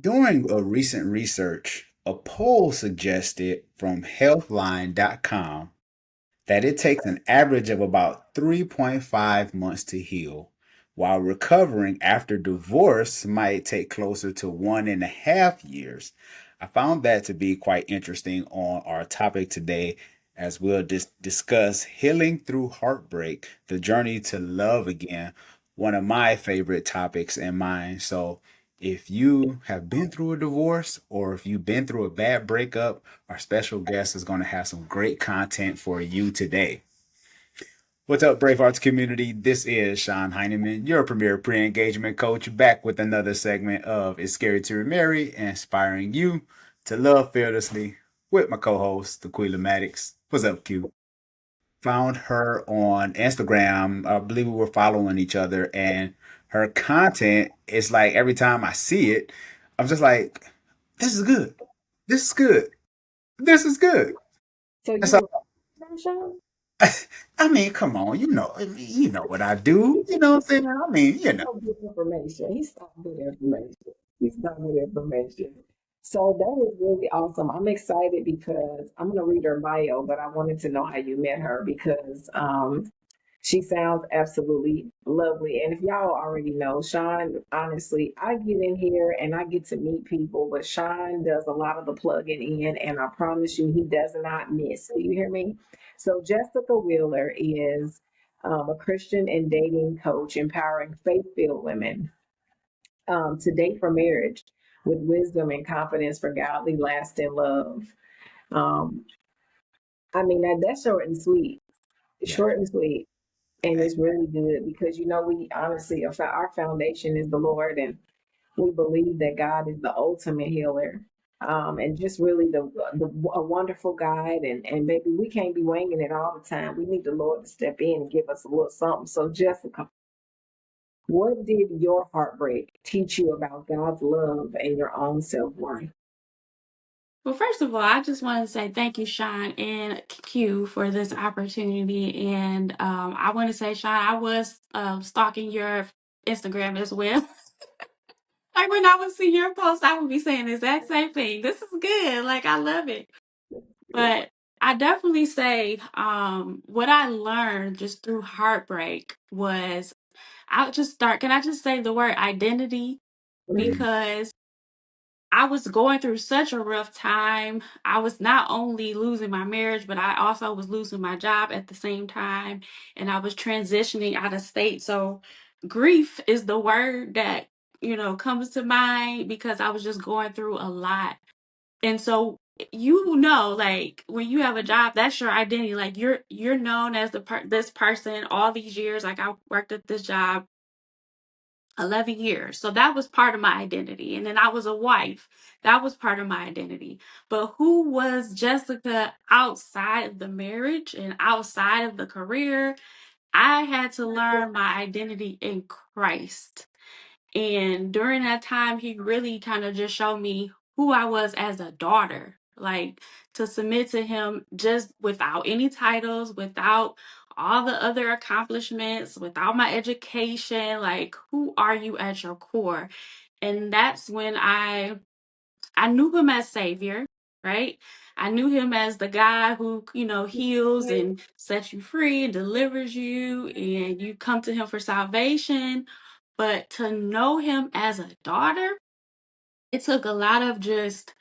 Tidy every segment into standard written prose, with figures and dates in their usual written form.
During a recent research, a poll suggested from healthline.com that it takes an average of about 3.5 months to heal, while recovering after divorce might take closer to 1.5 years. I found that to be quite interesting on our topic today, as we'll discuss healing through heartbreak, the journey to love again, one of my favorite topics in mine. So, if you have been through a divorce or if you've been through a bad breakup, our special guest is going to have some great content for you today. What's up, Brave Arts community? This is Sean Heineman, your premier pre engagement coach, back with another segment of It's Scary to Remarry, inspiring you to love fearlessly with my co host, the Queen Maddox. What's up, Q? Found her on Instagram. I believe we were following each other, and her content is like every time I see it, I'm just like, this is good. This is good. This is good. So And you so, were that show? I mean, come on, you know what I do. You know what I'm saying? I mean, you know. So good information. He stopped good information. He stopped good information. So that is really awesome. I'm excited because I'm gonna read her bio, but I wanted to know how you met her because she sounds absolutely lovely. And if y'all already know, Sean, honestly, I get in here and I get to meet people, but Sean does a lot of the plugging in, and I promise you, he does not miss. Do you hear me? So, Jessica Wheeler is a Christian and dating coach, empowering faith filled women to date for marriage with wisdom and confidence for godly, lasting love. Um, I mean, that's short and sweet. Yeah. Short and sweet. And it's really good because we honestly our foundation is the Lord, and we believe that God is the ultimate healer, and just really the a wonderful guide. And baby, we can't be winging it all the time. We need the Lord to step in and give us a little something. So Jessica, what did your heartbreak teach you about God's love and your own self worth? Well, first of all, I just want to say thank you, Sean and Q, for this opportunity. And I want to say, Sean, I was stalking your Instagram as well. Like when I would see your post, I would be saying the exact same thing. This is good. Like I love it. But I definitely say what I learned just through heartbreak was I'll just start. Can I just say the word identity? Mhm. Mhm. Because I was going through such a rough time. I was not only losing my marriage, but I also was losing my job at the same time. And I was transitioning out of state. So grief is the word that, comes to mind because I was just going through a lot. And so like when you have a job, that's your identity. Like you're known as this person all these years. Like I worked at this job 11 years. So that was part of my identity. And then I was a wife. That was part of my identity. But who was Jessica outside of the marriage and outside of the career? I had to learn my identity in Christ. And during that time, he really kind of just showed me who I was as a daughter, like to submit to him just without any titles, without all the other accomplishments, without my education. Like, who are you at your core? And that's when I knew him as Savior, right? I knew him as the guy who, heals and sets you free and delivers you, and you come to him for salvation. But to know him as a daughter, it took a lot of just,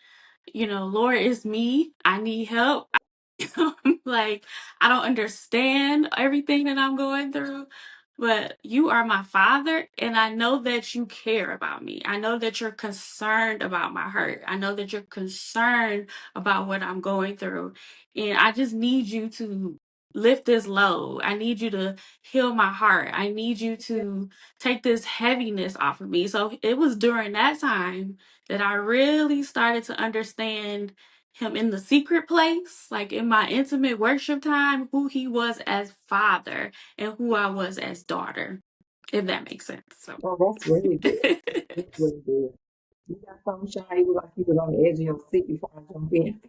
Lord, it's me. I need help. Like, I don't understand everything that I'm going through, but you are my father, and I know that you care about me. I know that you're concerned about my hurt. I know that you're concerned about what I'm going through. And I just need you to lift this load. I need you to heal my heart. I need you to take this heaviness off of me. So it was during that time that I really started to understand him in the secret place, like in my intimate worship time, who he was as father and who I was as daughter, if that makes sense. So, Oh, that's really good. That's really good. You got something, Sean? You look like you was on the edge of your seat before I jump in.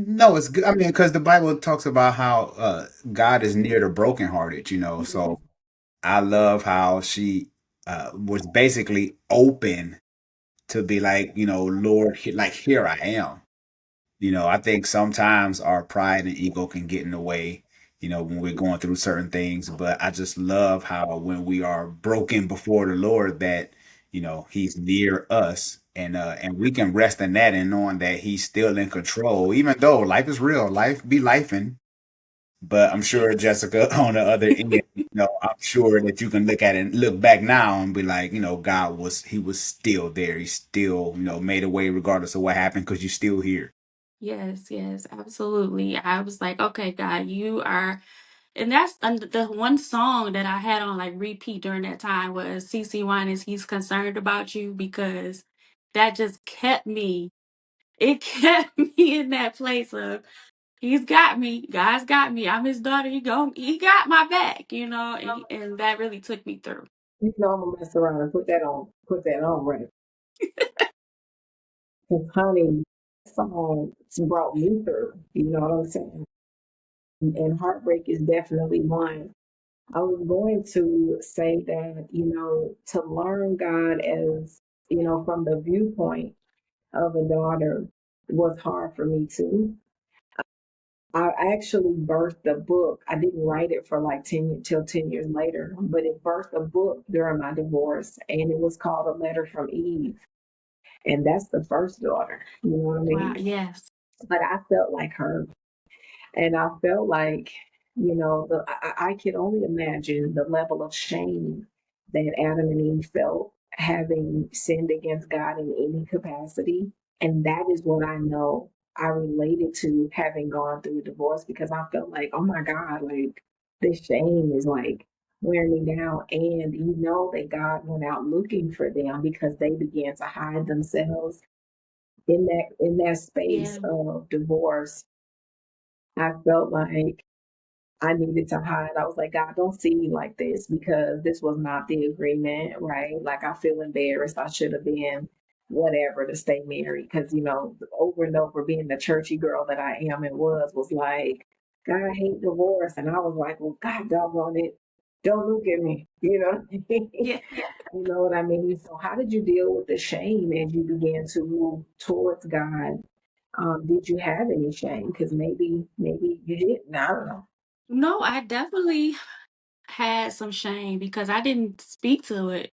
No, it's good. I mean, because the Bible talks about how God is near the brokenhearted, Mhm. So I love how she was basically open to be like, Lord, like here I am. I think sometimes our pride and ego can get in the way, when we're going through certain things. But I just love how when we are broken before the Lord, that He's near us, and we can rest in that and knowing that He's still in control, even though life is real, life be lifing. But I'm sure Jessica, on the other end, I'm sure that you can look at it and look back now and be like, God He was still there. He still, made a way regardless of what happened because you're still here. Yes, yes, absolutely. I was like, okay, God, you are, and that's the one song that I had on like repeat during that time was CC Winans, He's Concerned About You, because that just kept me, it kept me in that place of He's got me, God's got me, I'm His daughter, He got my back, and that really took me through. You know, I'm gonna mess around and put that on, right? Because, honey, that song brought me through. You know what I'm saying? And heartbreak is definitely one. I was going to say that, to learn God as, from the viewpoint of a daughter was hard for me too. I actually birthed a book. I didn't write it for like 10 years later, but it birthed a book during my divorce, and it was called A Letter from Eve. And that's the first daughter, you know what I Wow, mean? yes, But I felt like her. And I felt like, I could only imagine the level of shame that Adam and Eve felt having sinned against God in any capacity. And that is what I know I related to having gone through a divorce, because I felt like, oh my God, like this shame is like wearing me down. And you know that God went out looking for them because they began to hide themselves in that space yeah. of divorce. I felt like I needed to hide. I was like, God, don't see me like this, because this was not the agreement, right? Like, I feel embarrassed. I should have been whatever to stay married, because, over and over being the churchy girl that I am and was like, God, I hate divorce. And I was like, well, God doggone it. Don't look at me. You know what I mean? Yeah. You know what I mean? So, how did you deal with the shame as you began to move towards God? Did you have any shame? Because maybe you didn't. I don't know. No, I definitely had some shame because I didn't speak to it.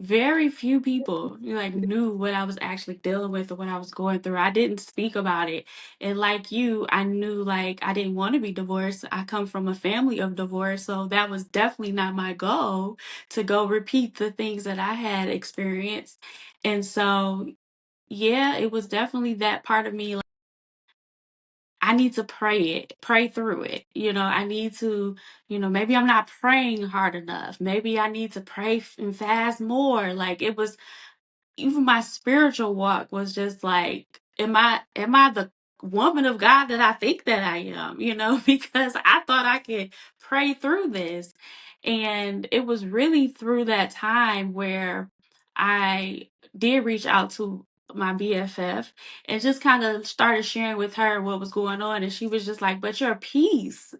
Very few people like knew what I was actually dealing with or what I was going through. I didn't speak about it. And like you, I knew like I didn't want to be divorced. I come from a family of divorce, so that was definitely not my goal to go repeat the things that I had experienced. And so, yeah, it was definitely that part of me. I need to pray through it. I need to, maybe I'm not praying hard enough. Maybe I need to pray and fast more. Like it was, even my spiritual walk was just like, am I the woman of God that I think that I am? Because I thought I could pray through this. And it was really through that time where I did reach out to my BFF and just kind of started sharing with her what was going on. And she was just like, but your peace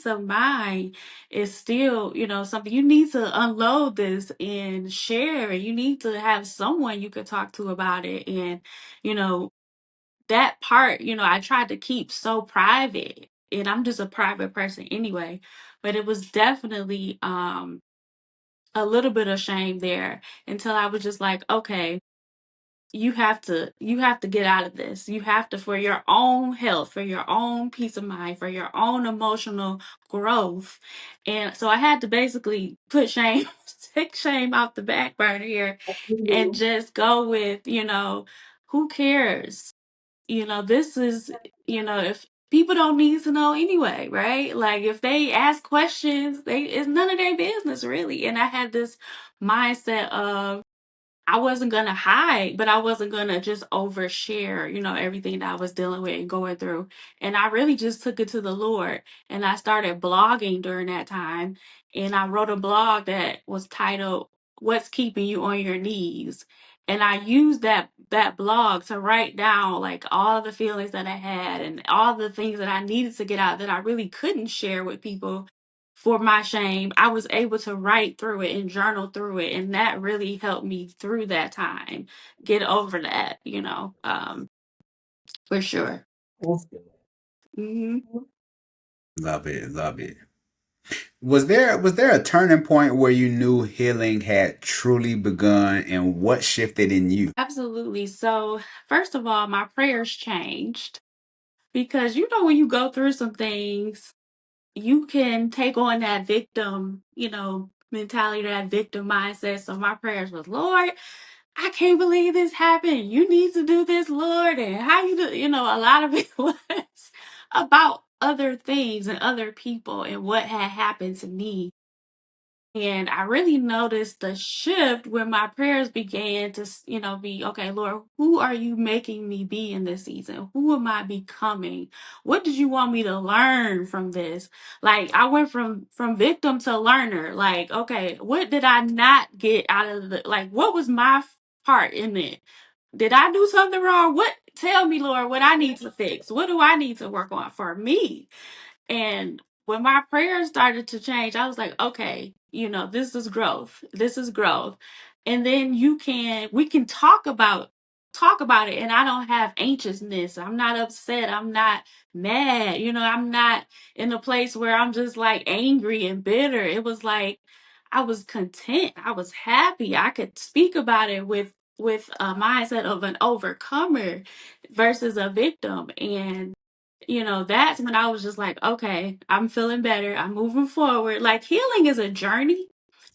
of mind is still, something you need to unload this and share. And you need to have someone you could talk to about it. And, you know, that part, I tried to keep so private. And I'm just a private person anyway. But it was definitely a little bit of shame there until I was just like, okay, you have to get out of this. You have to, for your own health, for your own peace of mind, for your own emotional growth. And so I had to basically put shame take shame off the back burner here and just go with, who cares? This is, if people don't need to know anyway, right? Like if they ask questions, it's none of their business really. And I had this mindset of I wasn't gonna hide, but I wasn't gonna just overshare, everything that I was dealing with and going through. And I really just took it to the Lord. And I started blogging during that time. And I wrote a blog that was titled What's Keeping You on Your Knees? And I used that blog to write down like all the feelings that I had and all the things that I needed to get out that I really couldn't share with people for my shame, I was able to write through it and journal through it. And that really helped me through that time, get over that, for sure. That's good. Hmm. Love it, love it. Was there a turning point where you knew healing had truly begun, and what shifted in you? Absolutely. So, first of all, my prayers changed because, when you go through some things, you can take on that victim, mentality, that victim mindset. So, my prayers was, Lord, I can't believe this happened. You need to do this, Lord. And how you do, a lot of it was about other things and other people and what had happened to me. And I really noticed the shift when my prayers began to, be okay, Lord, who are you making me be in this season? Who am I becoming? What did you want me to learn from this? Like I went from victim to learner. Like, okay, what did I not get out of what was my part in it? Did I do something wrong? What tell me, Lord, what I need to fix? What do I need to work on for me? And when my prayers started to change, I was like, okay, this is growth. This is growth. And then we can talk about it, and I don't have anxiousness. I'm not upset. I'm not mad. I'm not in a place where I'm just like angry and bitter. It was like I was content. I was happy. I could speak about it with a mindset of an overcomer versus a victim. And that's when I was just like, okay, I'm feeling better. I'm moving forward. Like healing is a journey.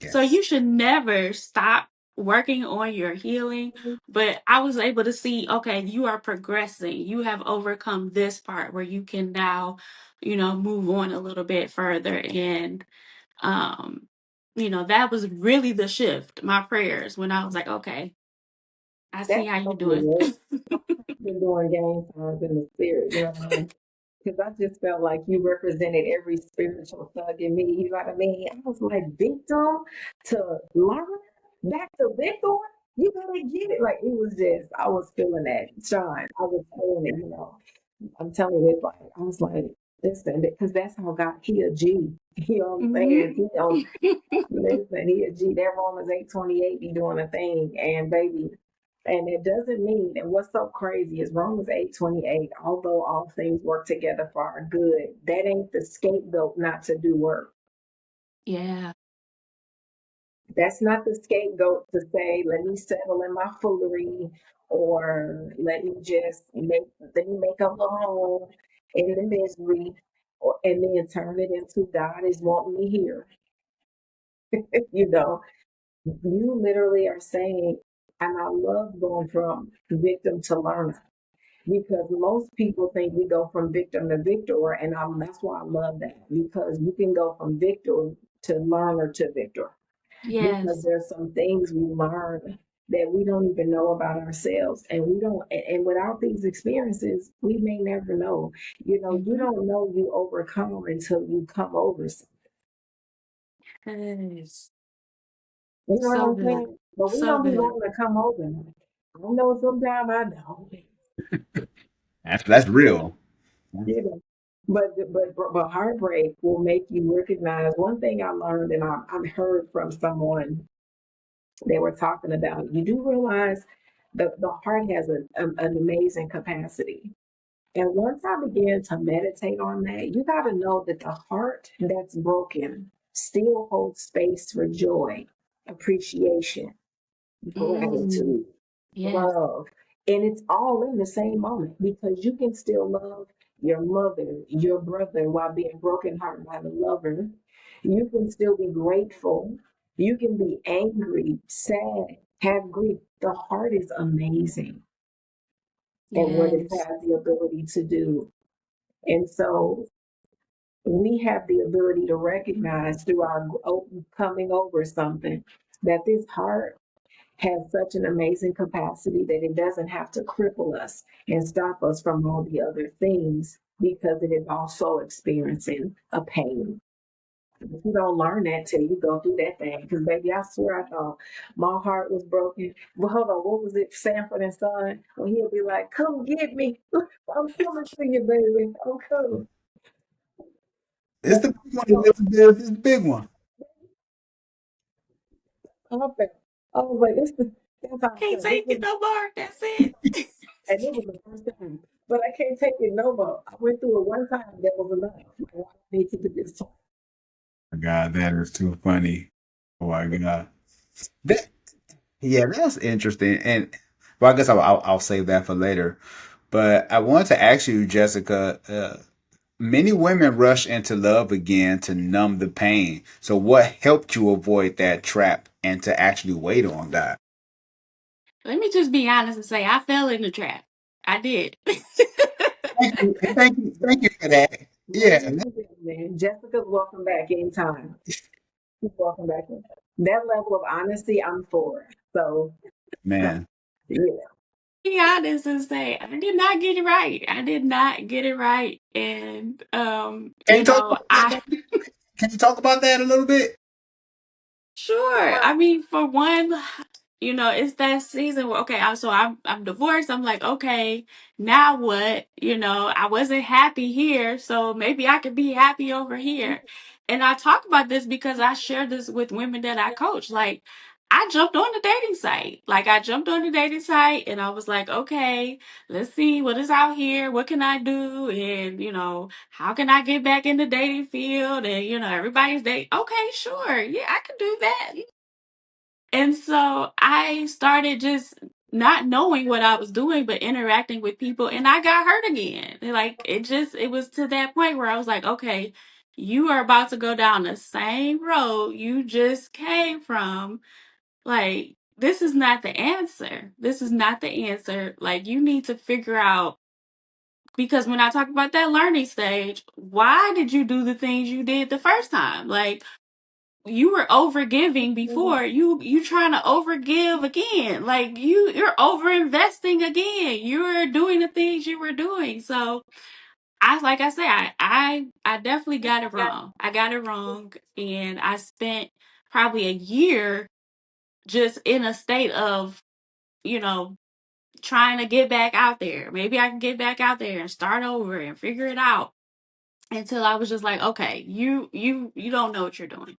So Yes. you should never stop working on your healing. But I was able to see, okay, you are progressing. You have overcome this part where you can now, move on a little bit further. And, um, that was really the shift, my prayers, when I was like, okay, I see That's how you so doing. good. I've been doing game signs in the spirit, you know what I mean? Because I just felt like you represented every spiritual thug in me. You know what I mean? I was like, victim to learn, back to victor. You gotta get it. Like it was just, I was feeling that shine. I was feeling it, you know. I'm telling you, it's like I was like, listen, because that's how God he a G. You know what I'm Hmm. saying? He don't listen, he a G. That Romans 8:28 be doing a thing, and baby. And it doesn't mean, and what's so crazy is Romans 8:28, although all things work together for our good, that ain't the scapegoat not to do work. Yeah. That's not the scapegoat to say, let me settle in my foolery or let me make a little home in the misery and then turn it into God is wanting me here. You know, you literally are saying, and I love going from victim to learner because most people think we go from victim to victor, and that's why I love that because you can go from victor to learner to victor because Yes. there's some things we learn that we don't even know about ourselves and we don't and without these experiences we may never know, you know, you Hmm. don't know you overcome until you come over Yes. you know what So I'm good. saying, but we So don't be good. wanting to come over. I know sometimes I don't, That's real. you know. But heartbreak will make you recognize one thing I learned, and I heard from someone they were talking about. You do realize the heart has an amazing capacity. And once I began to meditate on that, you got to know that the heart that's broken still holds space for joy, appreciation, Mm. gratitude, Yes. love. And it's all in the same moment because you can still love your mother, your brother while being brokenhearted by the lover. You can still be grateful. You can be angry, sad, have grief. The heart is amazing at what it Yes. has the ability to do. And so we have the ability to recognize through our coming over something that this heart has such an amazing capacity that it doesn't have to cripple us and stop us from all the other things because it is also experiencing a pain. If you don't learn that till you go through that thing, because baby, I swear I thought my heart was broken. But hold on, what was it, Sanford and Son? When he'll be like, "Come get me, I'm coming to you, baby, I'm coming." It's the big one, Elizabeth. It's the big one. Okay. I was like, that's how I Can't felt. This take was, it no more. That's it. and it was the first time. But I can't take it no more. I went through it one time. That was enough. Like, I need to do this time. Oh my God, that is too funny. Oh my God. That, yeah, that's interesting. And well, I guess I'll save that for later. But I wanted to ask you, Jessica. Many women rush into love again to numb the pain. So, what helped you avoid that trap and to actually wait on that? Let me just be honest and say I fell in the trap. I did. Thank you, and thank you for that. Well, Yeah, you did, man. Jessica's welcome back anytime. She's welcome back in. That level of honesty, I'm for. So, man. yeah. Be honest and say I did not get it right. I did not get it right. And Can you talk about that, I baby? Can you talk about that a little bit? sure. I mean, for one, it's that season where okay, I'm divorced. I'm like, okay, now what? I wasn't happy here, so maybe I could be happy over here. And I talk about this because I share this with women that I coach. Like, I jumped on the dating site. Like, I jumped on the dating site and I was like, okay, let's see what is out here. What can I do? And, how can I get back in the dating field? And, everybody's dating. Okay, sure. Yeah, I can do that. And so I started just not knowing what I was doing, but interacting with people, and I got hurt again. Like it was to that point where I was like, okay, you are about to go down the same road you just came from. Like, this is not the answer. This is not the answer. Like, you need to figure out, because when I talk about that learning stage, why did you do the things you did the first time? Like, you were over giving before, you trying to overgive again, like you're over investing again, you're doing the things you were doing. So like I said, I definitely got it wrong. I got it wrong, and I spent probably a year just in a state of, you know trying to get back out there. Maybe I can get back out there and start over and figure it out, until I was just like, okay, you don't know what you're doing.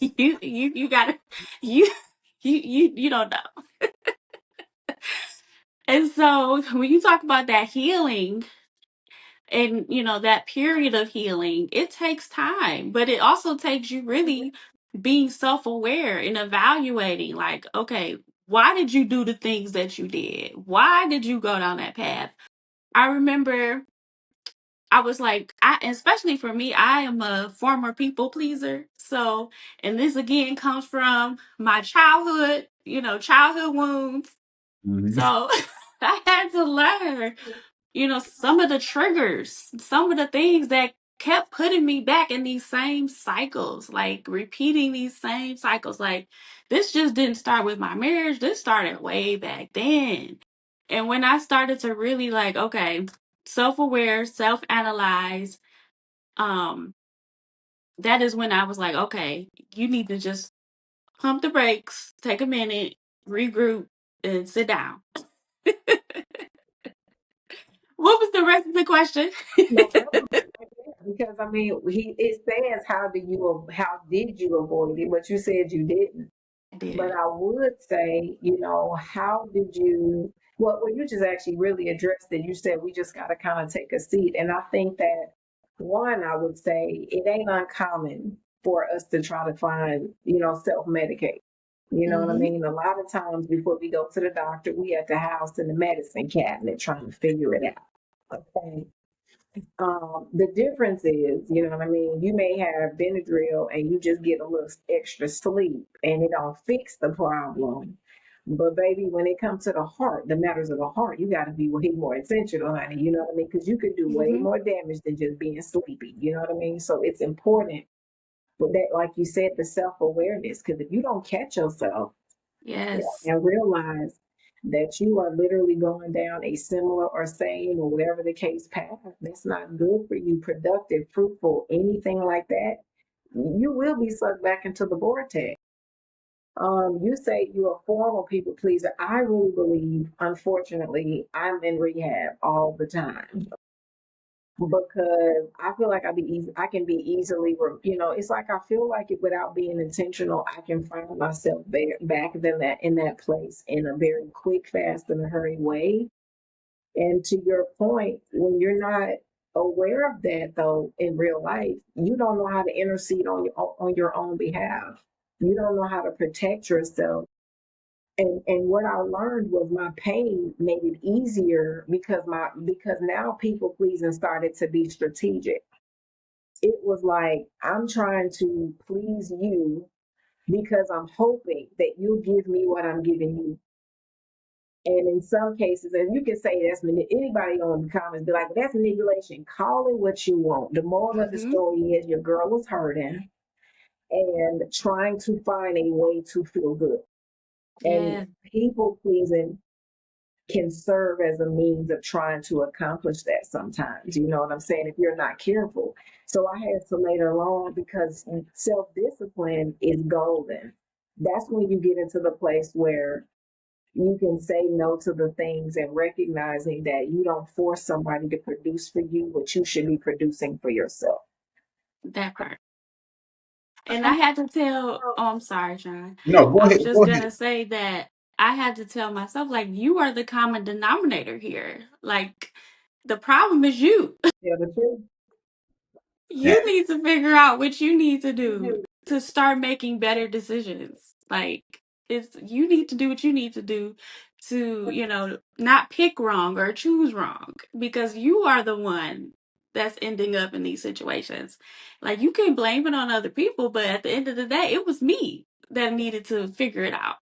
You gotta you you don't know. And so when you talk about that healing, and that period of healing, it takes time, but it also takes you really being self-aware and evaluating, like, okay, why did you do the things that you did? Why did you go down that path? I remember I was like, especially for me, I am a former people pleaser. So, and this again comes from my childhood, childhood wounds. Mhm. So I had to learn, some of the triggers, some of the things that kept putting me back in these same cycles, like repeating these same cycles. Like, this just didn't start with my marriage. This started way back then. And when I started to really, like, okay, self-aware, self-analyze, um, that is when I was like, okay, you need to just pump the brakes, take a minute, regroup, and sit down. What was the rest of the question? No, that was right there. Because I mean, it says how did you avoid it, but you said you didn't. I But did. I would say, how did you, well, you just actually really addressed it. You said we just got to kind of take a seat. And I think that one, I would say it ain't uncommon for us to try to find, self-medicate. You know what I Mm-hmm. mean? A lot of times before we go to the doctor, we at the house in the medicine cabinet trying to figure it out. Okay. The difference is, you know what I mean? You may have Benadryl and you just get a little extra sleep and it don't fix the problem. But baby, when it comes to the heart, the matters of the heart, you got to be way more intentional, honey. You know what I mean? Because you could do way Mm-hmm. more damage than just being sleepy. You know what I mean? So it's important for that, like you said, the self awareness. Because if you don't catch yourself, Yes. and realize that you are literally going down a similar or same or whatever the case path that's not good for you, productive, fruitful, anything like that, you will be sucked back into the vortex. You say you're a formal people pleaser. I really believe, unfortunately, I'm in rehab all the time. because I feel like I can be easily, it's like I feel like it without being intentional, I can find myself back in that place in a very quick, fast, and a hurry way. And to your point, when you're not aware of that though in real life, you don't know how to intercede on your own behalf. You don't know how to protect yourself. And what I learned was my pain made it easier because now people pleasing started to be strategic. It was like I'm trying to please you because I'm hoping that you'll give me what I'm giving you. And in some cases, and you can say anybody on the comments be like, that's manipulation. Call it what you want. The moral of the Mm-hmm. story is your girl was hurting and trying to find a way to feel good. And Yeah, people pleasing can serve as a means of trying to accomplish that sometimes. You know what I'm saying? If you're not careful. So I had to later on because self discipline is golden. That's when you get into the place where you can say no to the things and recognizing that you don't force somebody to produce for you what you should be producing for yourself. that part. And I had to tell, oh, I'm sorry, John. No, go I ahead. was just Go ahead. gonna say that I had to tell myself, like, you are the common denominator here. Like, the problem is you. Yeah, the truth. You Yeah. need to figure out what you need to You do do. to start making better decisions. Like, it's you need to do what you need to do to, not pick wrong or choose wrong because you are the one that's ending up in these situations. Like, you can blame it on other people, but at the end of the day, it was me that needed to figure it out.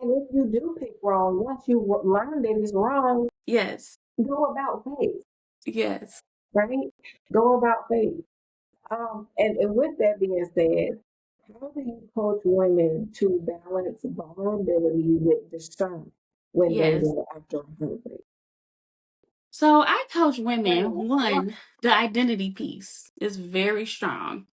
And if you do pick wrong, once you learn that it's wrong, Yes. go about faith, Yes. right? Go about faith. And with that being said, how do you coach women to balance vulnerability with discernment when Yes. dating after a heartbreak? So I coach women, one, the identity piece is very strong.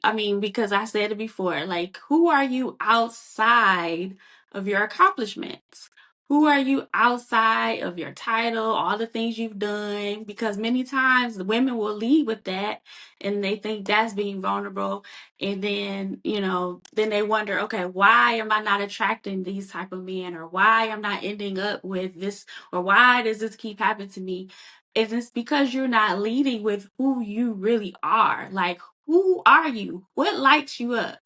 I mean, because I said it before, like, who are you outside of your accomplishments? Who are you outside of your title, all the things you've done? Because many times the women will lead with that and they think that's being vulnerable. And then, then they wonder, okay, why am I not attracting these type of men? Or why am I not ending up with this? Or why does this keep happening to me? And it's because you're not leading with who you really are. Like, who are you? What lights you up?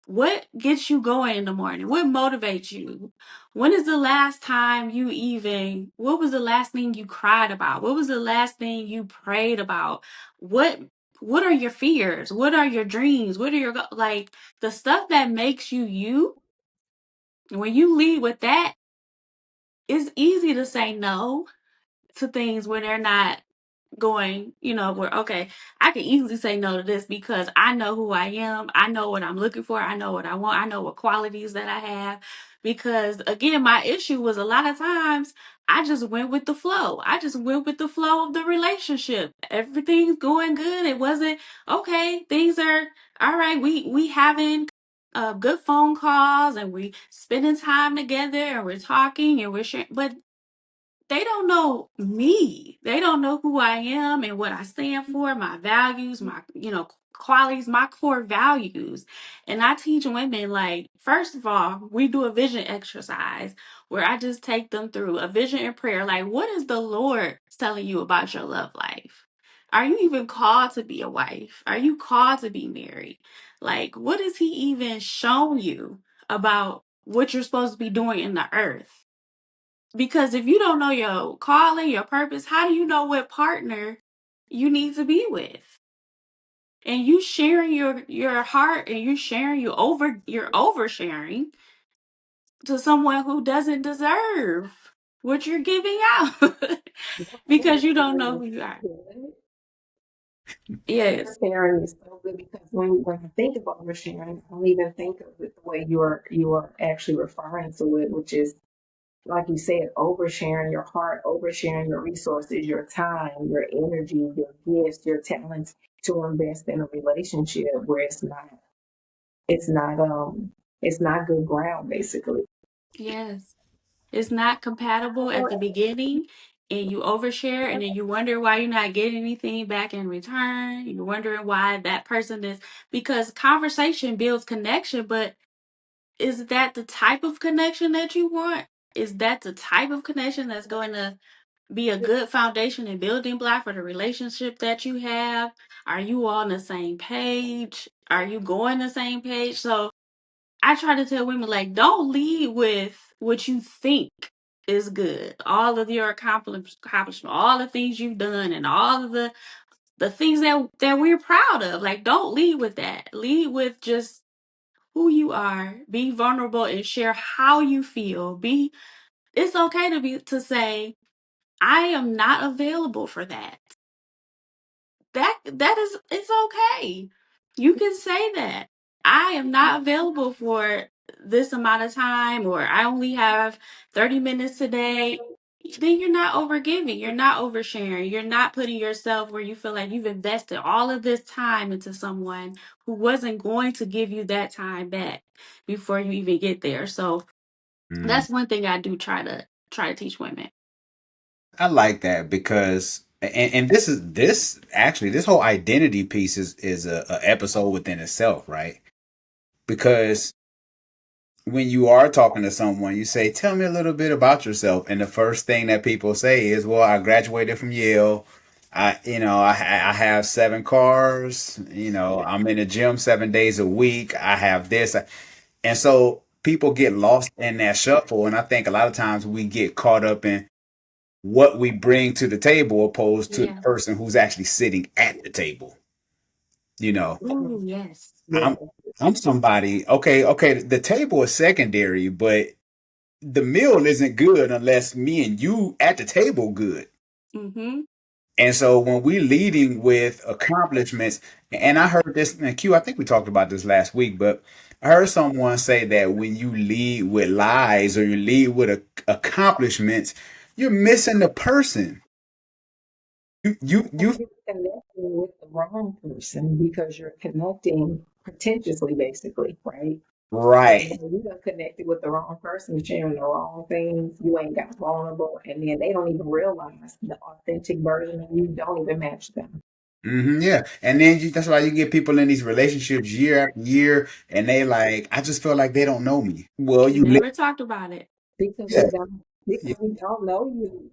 What gets you going in the morning? What motivates you? When is the last time what was the last thing you cried about? What was the last thing you prayed about? What what are your fears? What are your dreams? What are like the stuff that makes you you? When you lead with that, it's easy to say no to things when they're not going, where, okay, I can easily say no to this because I know who I am. I know what I'm looking for. I know what I want. I know what qualities that I have. Because again, my issue was a lot of times I just went with the flow. I just went with the flow of the relationship. Everything's going good. It wasn't okay. Things are all right. We having good phone calls and we spending time together and we're talking and we're sharing, but they don't know me. They don't know who I am and what I stand for, my values, my, qualities, my core values. And I teach women, like, first of all, we do a vision exercise where I just take them through a vision and prayer. Like, what is the Lord telling you about your love life? Are you even called to be a wife? Are you called to be married? Like, what has He even shown you about what you're supposed to be doing in the earth? Because if you don't know your calling, your purpose, how do you know what partner you need to be with? And you sharing your heart and you're oversharing to someone who doesn't deserve what you're giving out because you don't know Oversharing who is you so are. good. Yes. Oversharing is so good because when I think of oversharing, I don't even think of it the way you are actually referring to it, which is like you said, oversharing your heart, oversharing your resources, your time, your energy, your gifts, your talents to invest in a relationship where it's not it's not good ground basically. Yes. It's not compatible at the beginning and you overshare, and then you wonder why you're not getting anything back in return. You're wondering why that person is, because conversation builds connection, but is that the type of connection that you want? Is that the type of connection that's going to be a good foundation and building block for the relationship that you have? Are you all on the same page? Are you going the same page? So I try to tell women, like, don't lead with what you think is good. All of your accomplishment, all the things you've done, and all of the things that we're proud of. Like, don't lead with that. Lead with just who you are. Be vulnerable and share how you feel. It's okay to say, I am not available for that. That is, it's okay. You can say that. I am not available for this amount of time, or I only have 30 minutes today. Then you're not overgiving, you're not oversharing, you're not putting yourself where you feel like you've invested all of this time into someone who wasn't going to give you that time back before you even get there. So Mm. that's one thing I do try to teach women. I like that because and this actually this whole identity piece is a episode within itself, right? Because when you are talking to someone, you say, "Tell me a little bit about yourself," and the first thing that people say is, "Well, I graduated from Yale. I have 7 cars. I'm in the gym 7 days a week. I have this," and so people get lost in that shuffle. And I think a lot of times we get caught up in what we bring to the table opposed to the Yeah. person who's actually sitting at the table. You know, Ooh, yes. Yeah. I'm I'm somebody. Okay, the table is secondary, but the meal isn't good unless me and you at the table good. Mm-hmm. And so when we leading with accomplishments, and I heard this in Q, I think we talked about this last week, but I heard someone say that when you lead with lies or you lead with accomplishments, you're missing the person. You You're connecting with the wrong person because you're connecting pretentiously, basically, right? And right. when you done connected with the wrong person, sharing the wrong things, you ain't got vulnerable, and then they don't even realize the authentic version of you don't even match them. Yeah, and then that's why you get people in these relationships year after year, and they like, I just feel like they don't know me. Well, We never talked about it. Because yeah, we don't yeah. because we don't know you.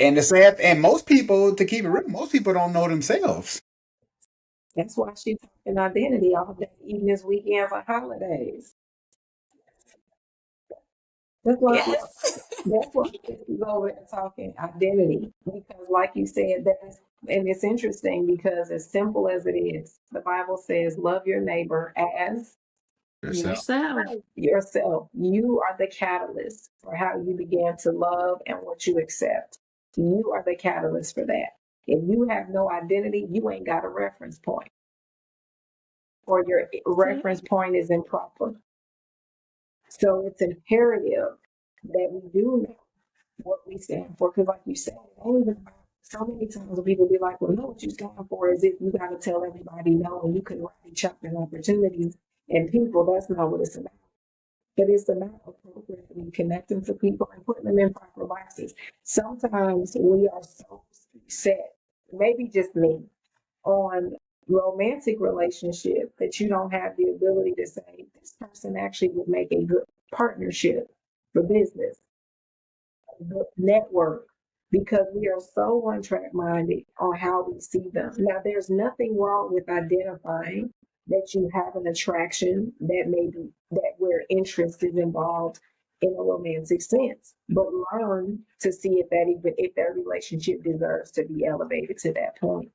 And the sad, and most people, to keep it real, most people don't know themselves. That's why she's talking identity all day, even this weekend for holidays. That's why Yes. that's why she's over there talking identity. Because like you said, and it's interesting because as simple as it is, the Bible says, love your neighbor as Yourself. Yourself. yourself. You are the catalyst for how you begin to love and what you accept. You are the catalyst for that. If you have no identity, you ain't got a reference point, or your See? reference point is improper. So it's imperative that we do know what we stand for. Because, like you said, it ain't even about, so many times when people be like, well, know what you stand for is if you got to tell everybody no and you can write each other opportunities and people. That's not what it's about. But it's about appropriately connecting to people and putting them in proper boxes. Sometimes we are so set, maybe just me, on romantic relationship that you don't have the ability to say this person actually would make a good partnership for business, the network, because we are so one track minded on how we see them. Now, there's nothing wrong with identifying that you have an attraction that maybe that where interest is involved in a romantic sense, but learn to see if that relationship deserves to be elevated to that point.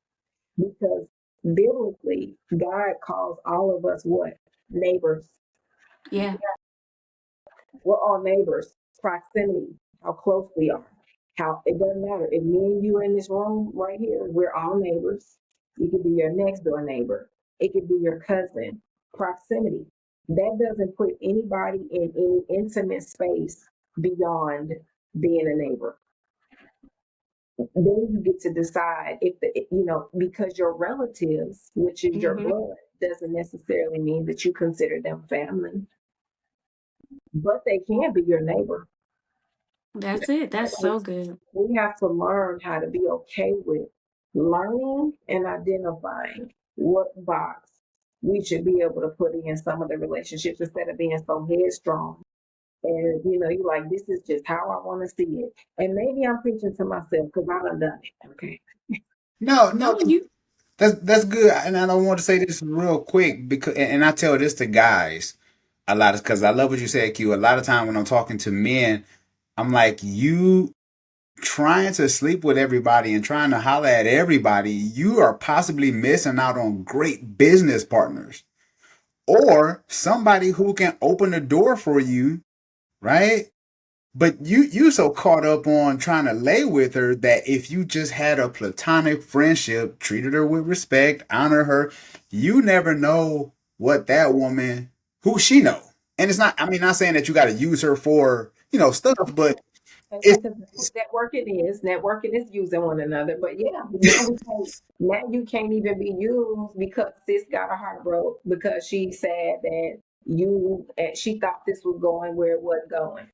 Because biblically, God calls all of us what? Neighbors. Yeah. We're all neighbors. Proximity, how close we are. How it doesn't matter. If me and you are in this room right here, we're all neighbors. It could be your next door neighbor. It could be your cousin. Proximity. That doesn't put anybody in any intimate space beyond being a neighbor. Then you get to decide if because your relatives, which is your Mm-hmm. blood, doesn't necessarily mean that you consider them family, but they can be your neighbor. That's it. That's Like, so good. we have to learn how to be okay with learning and identifying what box we should be able to put in some of the relationships instead of being so headstrong. And you're like, this is just how I want to see it. And maybe I'm preaching to myself because I done it. Okay. No, no, No, you that's good. And I don't want to say this real quick because, and I tell this to guys a lot of because I love what you said, Q. A lot of time when I'm talking to men, I'm like, you trying to sleep with everybody and trying to holler at everybody, you are possibly missing out on great business partners or somebody who can open the door for you, right? But you so caught up on trying to lay with her that if you just had a platonic friendship, treated her with respect, honor her, you never know what that woman who she know. And it's not, I mean, not saying that you got to use her for, stuff, but it's, Because networking is using one another. But yeah, now we can't. Now you can't even be used because sis got her heart broke because she said that she thought this was going where it wasn't going.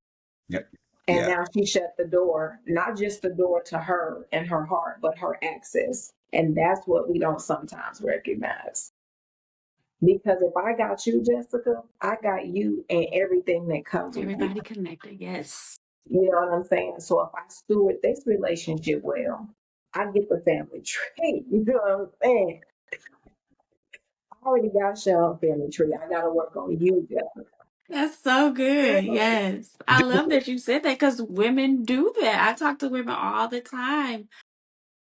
yeah, And yeah, now she shut the door, not just the door to her and her heart, but her access. And that's what we don't sometimes recognize. Because if I got you, Jessica, I got you and everything that comes with you. everybody connected. Yes. You know what I'm saying? So if I steward this relationship well, I get the family tree. You know what I'm saying? I already got Sean family tree. I gotta work on you, Jessica. That's so good. Yes. I love that you said that because women do that. I talk to women all the time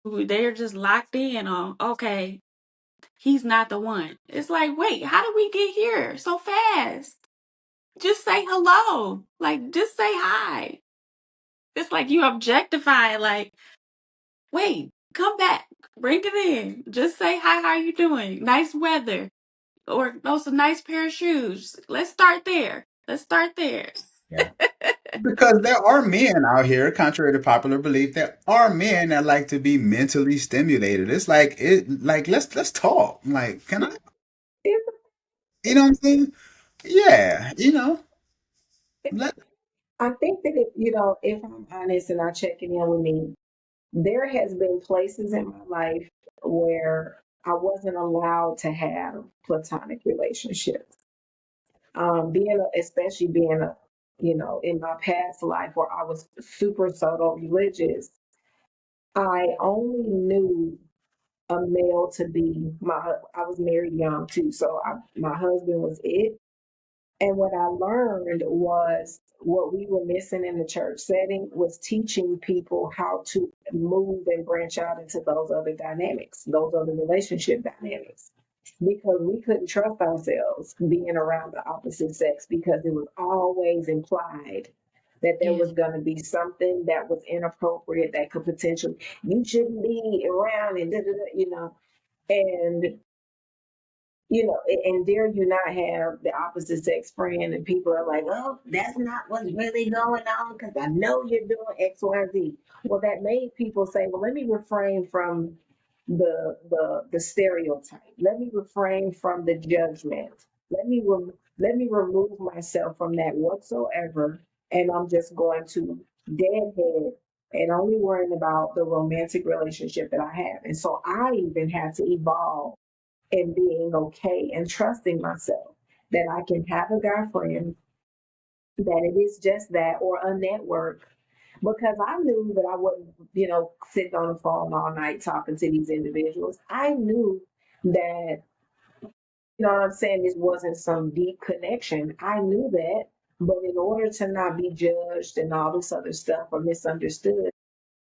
who they're just locked in on, okay, he's not the one. It's like, wait, how did we get here so fast? Just say hello. Like, just say hi. It's like you objectify, like, wait, come back. Bring it in. Just say hi, how you doing? Nice weather. Or those a nice pair of shoes. Let's start there. Let's start there. yeah. Because there are men out here, contrary to popular belief, there are men that like to be mentally stimulated. It's like let's talk. Like, can I? You know what I'm saying? Yeah, let I think that if I'm honest and I checking in with me, there has been places in my life where I wasn't allowed to have platonic relationships. Especially being in my past life where I was super subtle religious, I only knew a male to be I was married young too, so my husband was it. And what I learned was what we were missing in the church setting was teaching people how to move and branch out into those other dynamics, those other relationship dynamics. Because we couldn't trust ourselves being around the opposite sex because it was always implied that there Yeah. was going to be something that was inappropriate that could potentially, you shouldn't be around and da, da, da, and and dare you not have the opposite sex friend, and people are like, "Oh, that's not what's really going on because I know you're doing X, Y, Z." Well, that made people say, "Well, let me refrain from the stereotype. Let me refrain from the judgment. Let me remove myself from that whatsoever, and I'm just going to deadhead." And only worrying about the romantic relationship that I have. And so I even had to evolve and being okay and trusting myself that I can have a guy friend, that it is just that, or a network. Because I knew that I wasn't, sitting on the phone all night talking to these individuals. I knew that, what I'm saying, this wasn't some deep connection. I knew that. But in order to not be judged and all this other stuff or misunderstood,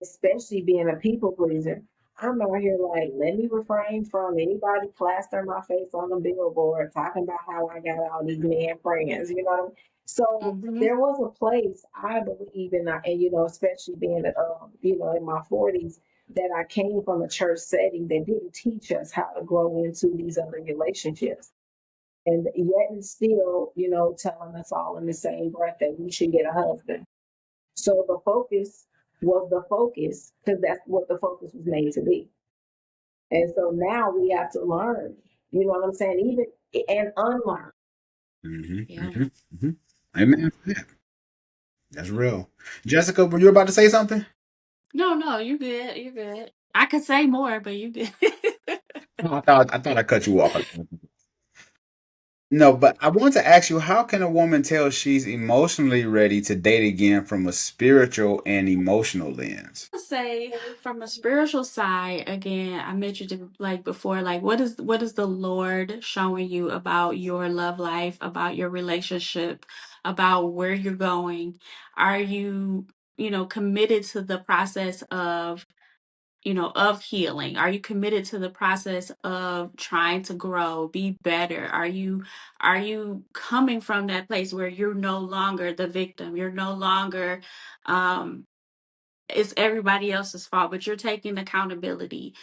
especially being a people pleaser, I'm out here like, let me refrain from anybody plastering my face on the billboard talking about how I got all these man friends, you know what I mean? So Hmm. there was a place I believe in, and especially being, in my 40s, that I came from a church setting that didn't teach us how to grow into these other relationships. And yet and still, telling us all in the same breath that we should get a husband. So the focus was the focus because that's what the focus was made to be. And so now we have to learn, you know what I'm saying? Even and unlearn. hmm Yeah. hmm hmm Amen. That's real. Jessica, were you about to say something? No, no, you good. You good. I could say more, but you good. No, I thought I cut you off. No, but I want to ask you, how can a woman tell she's emotionally ready to date again from a spiritual and emotional lens? Say from a spiritual side, again, I mentioned it like before, like what is the Lord showing you about your love life, about your relationship, about where you're going? Are you, committed to the process of, of healing? Are you committed to the process of trying to grow, be better? Are you coming from that place where you're no longer the victim? You're no longer um it's everybody else's fault, but you're taking accountability.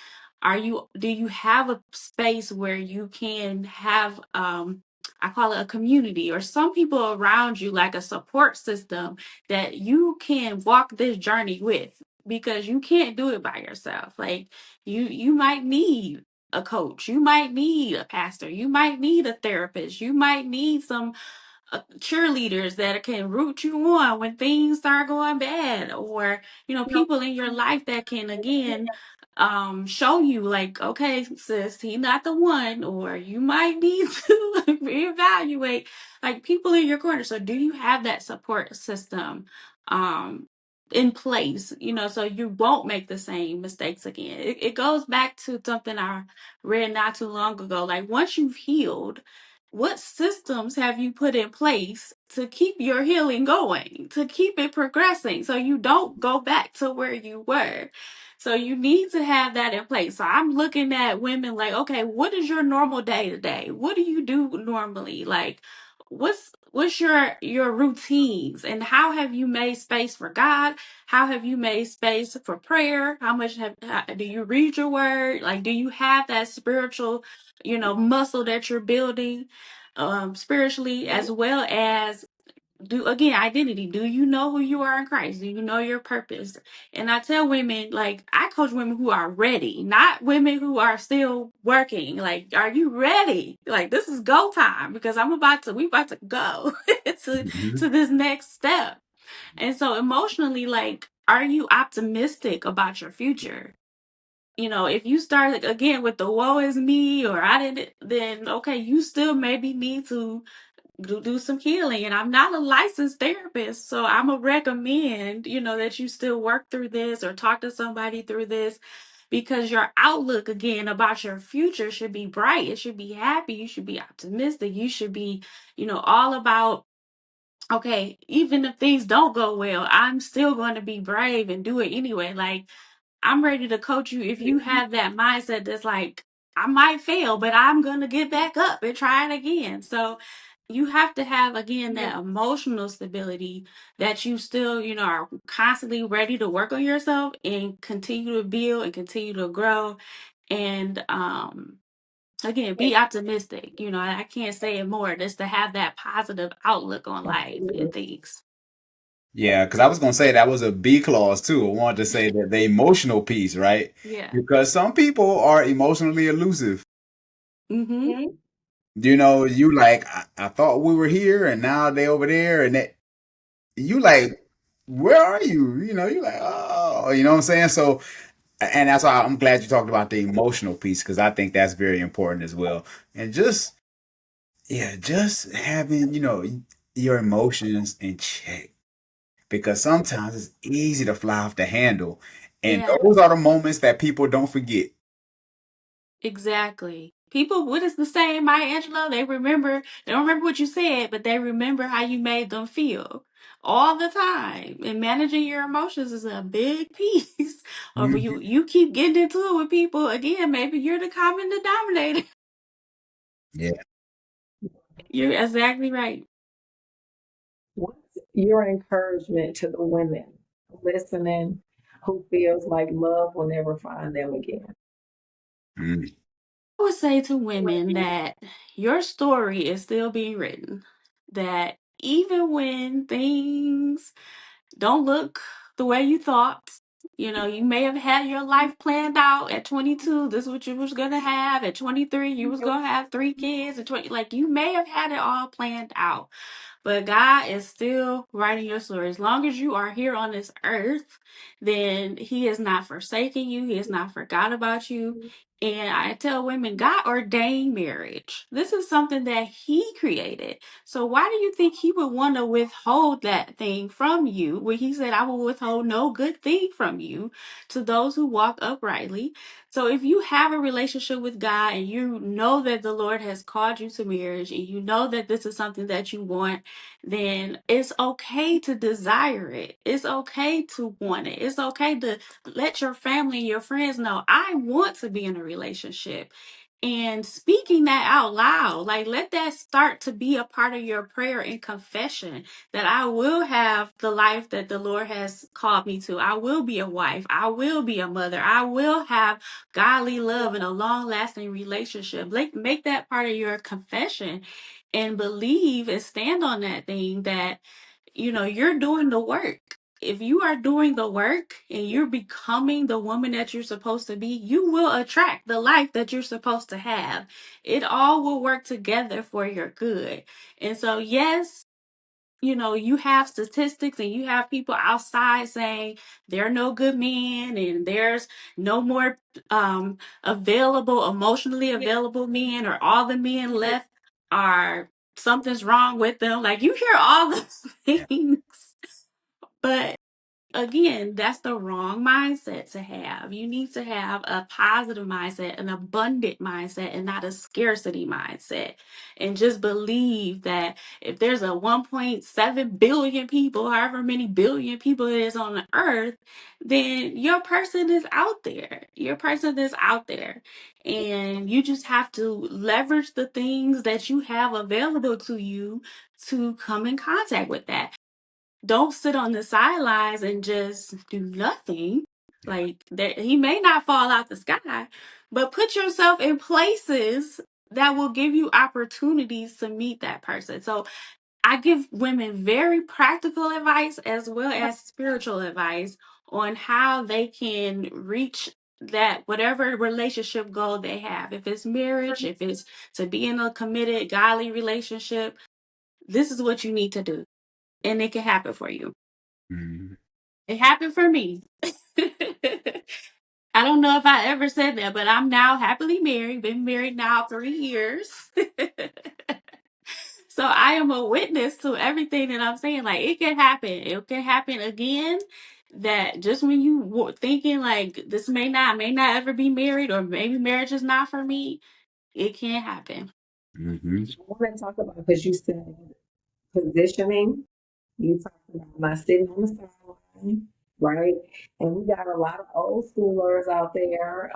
Do you have a space where you can have, I call it a community, or some people around you, like a support system that you can walk this journey with, because you can't do it by yourself. Like, you might need a coach, you might need a pastor, you might need a therapist, you might need some cheerleaders that can root you on when things start going bad, or people in your life that can, again, show you, like, okay, sis, he not the one, or you might need to reevaluate, like, people in your corner. So do you have that support system um in place, so you won't make the same mistakes again? It goes back to something I read not too long ago. Like, once you've healed, what systems have you put in place to keep your healing going, to keep it progressing, so you don't go back to where you were? So you need to have that in place. So I'm looking at women like, okay, what is your normal day to day? What do you do normally? Like, what's your routines, and how have you made space for God? How have you made space for prayer? Do you read your word? Like, do you have that spiritual, muscle that you're building spiritually, as well as, do again, identity? Do you know who you are in Christ? Do you know your purpose? And I tell women, like, I coach women who are ready, not women who are still working. Like, are you ready? Like, this is go time, because we about to go to Mhm. this next step. And so emotionally, like, are you optimistic about your future? If you start, like, again, with the woe is me, or I didn't, then okay, you still maybe need to do some healing. And I'm not a licensed therapist, so I'm gonna recommend, that you still work through this or talk to somebody through this, because your outlook, again, about your future should be bright. It should be happy. You should be optimistic. You should be, all about, okay, even if things don't go well, I'm still going to be brave and do it anyway. Like, I'm ready to coach you if you have that mindset that's like, I might fail, but I'm going to get back up and try it again. So you have to have, again, that emotional stability, that you still, are constantly ready to work on yourself and continue to build and continue to grow. And, again, be optimistic. I can't say it more, just to have that positive outlook on life and things. Yeah, because I was gonna say that was a B clause too. I wanted to say that the emotional piece, right? Yeah. Because some people are emotionally elusive. Mm-hmm. You like, I thought we were here and now they over there, and that you like, where are you? You like, oh, you know what I'm saying? So, and that's why I'm glad you talked about the emotional piece, because I think that's very important as well. And just, yeah, just having, your emotions in check, because sometimes it's easy to fly off the handle. And Yeah. those are the moments that people don't forget. Exactly. People, what is the saying, Maya Angelou? They don't remember what you said, but they remember how you made them feel all the time. And managing your emotions is a big piece of, Mhm. you keep getting into it with people. Again, maybe you're the common denominator. Yeah. You're exactly right. What's your encouragement to the women listening who feels like love will never find them again? Mm. I would say to women that your story is still being written. That even when things don't look the way you thought. You may have had your life planned out at 22. This is what you was gonna have. At 23, you was gonna have 3 kids. At 20, like, you may have had it all planned out. but God is still writing your story. As long as you are here on this earth, then He has not forsaken you, He has not forgot about you. And I tell women, God ordained marriage. This is something that He created. So why do you think He would want to withhold that thing from you when He said, I will withhold no good thing from you to those who walk uprightly? So if you have a relationship with God and you know that the Lord has called you to marriage and you know that this is something that you want, then it's okay to desire it. It's okay to want it. It's okay to let your family and your friends know, I want to be in a relationship. And speaking that out loud, like let that start to be a part of your prayer and confession that I will have the life that the Lord has called me to. I will be a wife. I will be a mother. I will have godly love and a long lasting relationship. Like, make that part of your confession and believe and stand on that thing that, you're doing the work. If you are doing the work and you're becoming the woman that you're supposed to be, you will attract the life that you're supposed to have. It all will work together for your good. And so, yes, you have statistics and you have people outside saying there are no good men and there's no more available, emotionally available men, or all the men left are something's wrong with them. Like you hear all those Yeah. things, but again, that's the wrong mindset to have. You need to have a positive mindset, an abundant mindset, and not a scarcity mindset. And just believe that if there's a 1.7 billion people, however many billion people it is on the earth, then your person is out there. Your person is out there. And you just have to leverage the things that you have available to you to come in contact with that. Don't sit on the sidelines and just do nothing. Yeah. Like that, he may not fall out the sky, but put yourself in places that will give you opportunities to meet that person. So I give women very practical advice as well as spiritual advice on how they can reach that whatever relationship goal they have. If it's marriage, if it's to be in a committed godly relationship, this is what you need to do, and it can happen for you. Mhm. It happened for me. I don't know if I ever said that, but I'm now happily married, been married now 3 years. So I am a witness to everything that I'm saying. Like it can happen. It can happen again. That just when you were thinking like this may not ever be married, or maybe marriage is not for me, it can happen. Mhm. I want to talk about, because you said positioning. You talking about not sitting on the sideline, right? And we got a lot of old schoolers out there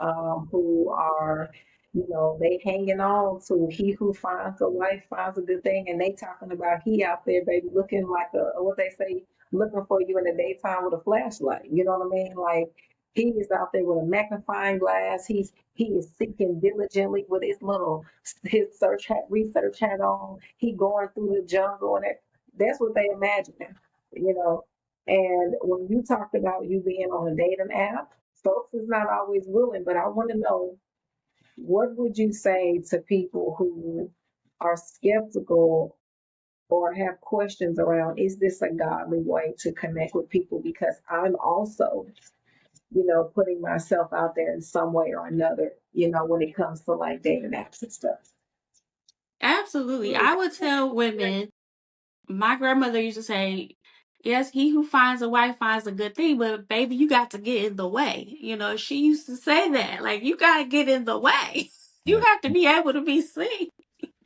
who are, they hanging on to he who finds a wife finds a good thing, and they talking about he out there, baby, looking like what they say, looking for you in the daytime with a flashlight. You know what I mean? Like he is out there with a magnifying glass. He is seeking diligently with his research hat on. He going through the jungle and that's what they imagine, you know. And when you talked about you being on a dating app, folks is not always willing, but I want to know, what would you say to people who are skeptical or have questions around, is this a godly way to connect with people? Because I'm also, putting myself out there in some way or another, when it comes to like dating apps and stuff. Absolutely. I would tell women, my grandmother used to say, yes, he who finds a wife finds a good thing, but baby, you got to get in the way. She used to say that, like, you got to get in the way. You Yeah. have to be able to be seen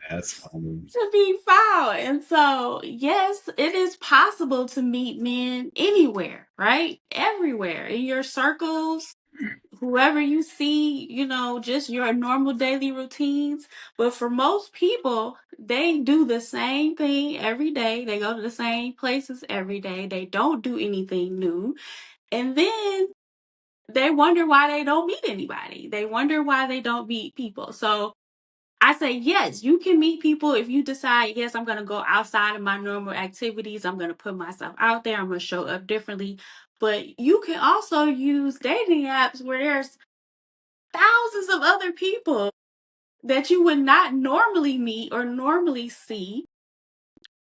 That's funny. to be found. And so, yes, it is possible to meet men anywhere, right? Everywhere in your circles, whoever you see, just your normal daily routines. But for most people, they do the same thing every day. They go to the same places every day. They don't do anything new. And then they wonder why they don't meet anybody. They wonder why they don't meet people. So I say, yes, you can meet people if you decide, yes, I'm going to go outside of my normal activities. I'm going to put myself out there. I'm going to show up differently. But you can also use dating apps where there's thousands of other people that you would not normally meet or normally see.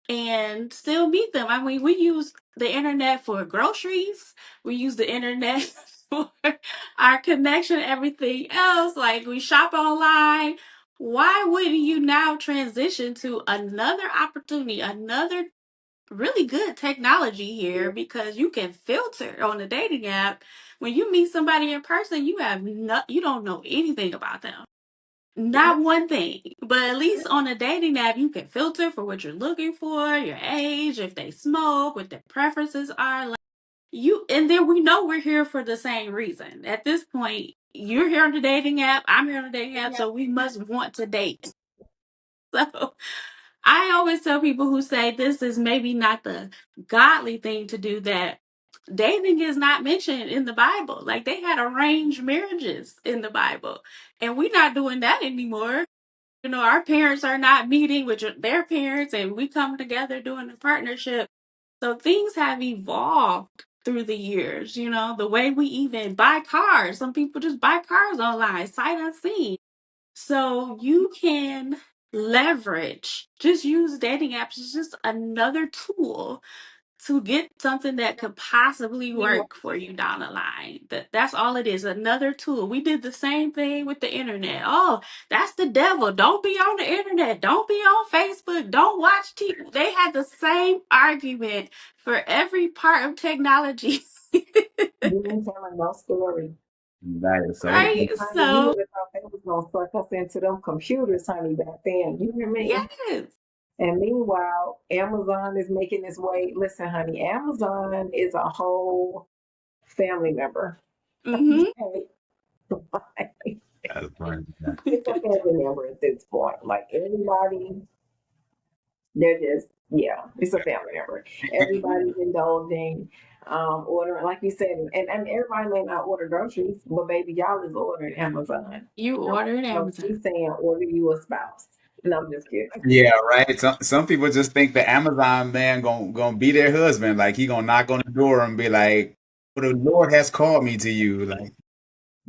and still meet them. I mean, we use the internet for groceries, we use the internet for our connection, everything else. Like, we shop online. Why wouldn't you now transition to another opportunity, another really good technology here? Because you can filter on the dating app. When you meet somebody in person, you don't know anything about them. Not one thing. But at least on a dating app, you can filter for what you're looking for, your age, if they smoke, what their preferences are. Like, and then we know we're here for the same reason. At this point, you're here on the dating app, I'm here on the dating app, so we must want to date. So I always tell people who say this is maybe not the godly thing to do, that dating is not mentioned in the Bible. Like, they had arranged marriages in the Bible, and we're not doing that anymore. Our parents are not meeting with their parents, and we come together doing a partnership. So things have evolved through the years. The way we even buy cars. Some people just buy cars online, sight unseen. So you can just use dating apps as just another tool to get something that could possibly work for you down the line. That's all it is, another tool. We did the same thing with the internet. Oh, that's the devil. Don't be on the internet. Don't be on Facebook. Don't watch TV. They had the same argument for every part of technology. You ain't telling no story. That is so Right? true. Honey, you So, would have thought they was gonna suck us into them computers, honey, back then. You hear me? yes. And meanwhile, Amazon is making its way. Listen, honey, Amazon is a whole family member. Mm-hmm. Okay. That's funny. It's a family member at this point. Like everybody, they're just, yeah, it's a family member. Everybody's indulging, ordering, like you said, and everybody may not order groceries, but baby, y'all is ordering Amazon. You No, ordered no, Amazon. she's saying order you a spouse. No, I'm just kidding. Yeah, right. Some people just think the Amazon man gonna be their husband. Like, he gonna knock on the door and be like, "Well, the Lord has called me to you." Like,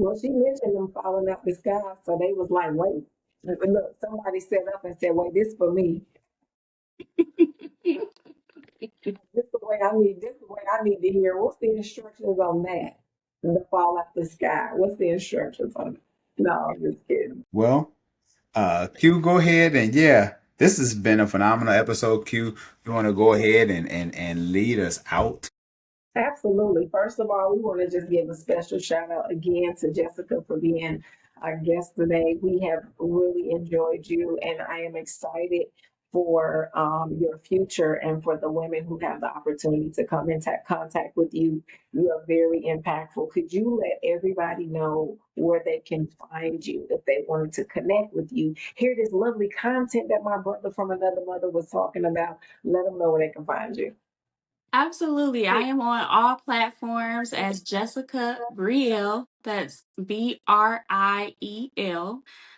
Well, she mentioned them falling out the sky, so they was like, wait. Look, somebody set up and said, wait, this for me. This is the way I need to hear. What's the instructions on that? The fall out the sky. What's the instructions on it? No, I'm just kidding. well, Q, go ahead, and yeah, this has been a phenomenal episode. Q, you want to go ahead and lead us out? Absolutely. First of all, we want to just give a special shout out again to Jessica for being our guest today. We have really enjoyed you, and I am excited for your future and for the women who have the opportunity to come into contact with you. You are very impactful. Could you let everybody know where they can find you if they wanted to connect with you? Hear this lovely content that my brother from another mother was talking about. Let them know where they can find you. Absolutely. I am on all platforms as Jessica Brielle. That's Briel.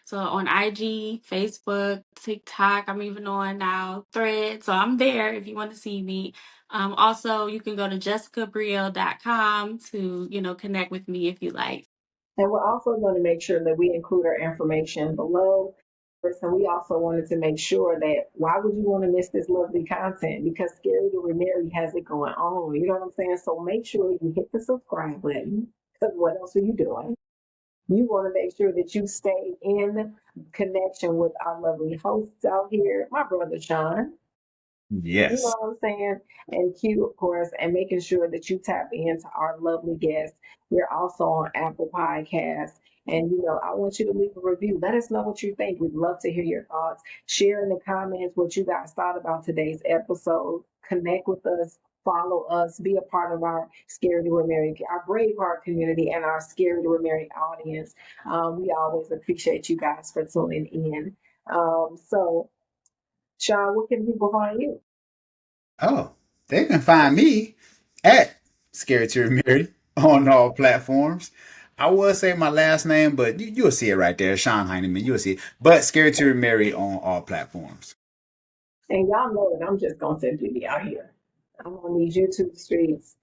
So on IG, Facebook, TikTok, I'm even on now Thread. So I'm there if you want to see me. Also, you can go to jessicabrielle.com to, connect with me if you like. And we're also going to make sure that we include our information below. And we also wanted to make sure that why would you want to miss this lovely content? Because Scary to Remarry has it going on. You know what I'm saying? So make sure you hit the subscribe button. Because what else are you doing? You want to make sure that you stay in connection with our lovely hosts out here. My brother Sean. You know Yes. what I'm saying? And Q, of course, and making sure that you tap into our lovely guests. We're also on Apple Podcasts. And, I want you to leave a review. Let us know what you think. We'd love to hear your thoughts. Share in the comments what you guys thought about today's episode. Connect with us, follow us, be a part of our Scary to Remarry, our Braveheart community, and our Scary to Remarry audience. We always appreciate you guys for tuning in. So, Sean, where can people find you? Oh, they can find me at Scared to Remarry on all platforms. I will say my last name, but you'll see it right there, Sean Heineman. You'll see it. But Scared to Remarry on all platforms. And y'all know that I'm just gonna send Judy out here. I'm on these YouTube streets,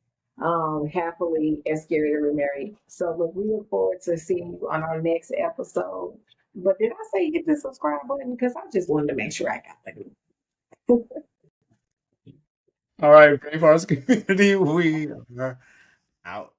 happily and scary to remarry. So look, we look forward to seeing you on our next episode. But did I say hit the subscribe button? Because I just wanted to make sure I got that. All right, Brave Hearts community, we are out.